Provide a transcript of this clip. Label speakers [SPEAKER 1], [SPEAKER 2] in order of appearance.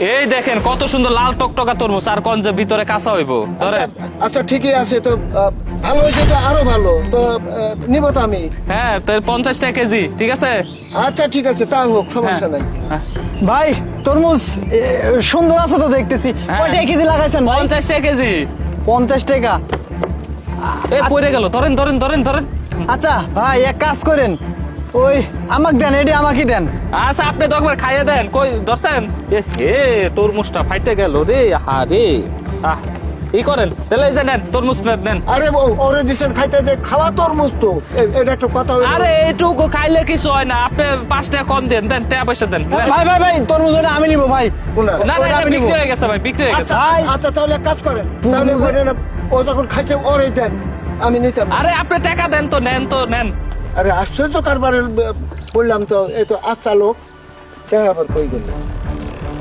[SPEAKER 1] এই দেখেন কত সুন্দর লাল টকটকা তরমুজ, আর কোন যে ভিতরে কাঁচা হইবো ধরেন।
[SPEAKER 2] আচ্ছা ঠিকই আছে তো, ভালো হয়েছে তো, আরো ভালো তো, নিব তো আমি।
[SPEAKER 1] হ্যাঁ তো 50 টাকা কেজি, ঠিক আছে?
[SPEAKER 2] আচ্ছা ঠিক আছে, তা হোক, সমস্যা নাই।
[SPEAKER 1] হ্যাঁ।
[SPEAKER 3] ভাই তরমুজ সুন্দর আছে তো দেখতেছি।
[SPEAKER 1] হ্যাঁ।
[SPEAKER 3] কয় টাকা কেজি লাগাইছেন ভাই?
[SPEAKER 1] 50 টাকা কেজি।
[SPEAKER 3] 50 টাকা।
[SPEAKER 1] এই পড়ে গেল, ধরেন ধরেন ধরেন ধরেন।
[SPEAKER 3] আচ্ছা ভাই এক কাজ করেন, ওই আমাকে দেন, এটি আমাকে দেন।
[SPEAKER 1] আচ্ছা আপনি তো একবার খাইয়ে দেন, কই ধরছেন? এ তরমুজটা ফাইটে গেল রে, হা রে। ই করেন তাহলে, এই যে নেন তরমুজ নেন।
[SPEAKER 2] আরে ওরে দিছেন খাইতে, দে খাওয়া তরমুজ তো, এটা একটা কথা হইলো।
[SPEAKER 1] আরে এইটুকু খাইলে কিছু হয় না, আপনি 5 টাকা কম দেন, দেন টাকা পয়সা দেন।
[SPEAKER 3] ভাই ভাই ভাই তরমুজ ওটা আমি নিব ভাই।
[SPEAKER 2] কোনটা?
[SPEAKER 1] না না
[SPEAKER 3] ওটা
[SPEAKER 1] এটা
[SPEAKER 3] আমি নিবো।
[SPEAKER 1] বিক্রি হয়ে গেছে ভাই, বিক্রি হয়ে গেছে।
[SPEAKER 2] আচ্ছা
[SPEAKER 3] ভাই।
[SPEAKER 2] আচ্ছা, তাহলে এক কাজ করেন, তাহলে ওরে না, ও যখন খাইছে ওরে দেন, আমি নিতাম না।
[SPEAKER 1] আরে আপনি টাকা দেন তো, নেন তো নেন।
[SPEAKER 2] আরে আশ্চর্য কারবারে বললাম তো, এই তো আচ্ছা লোক, টাকা আবার কই গেল?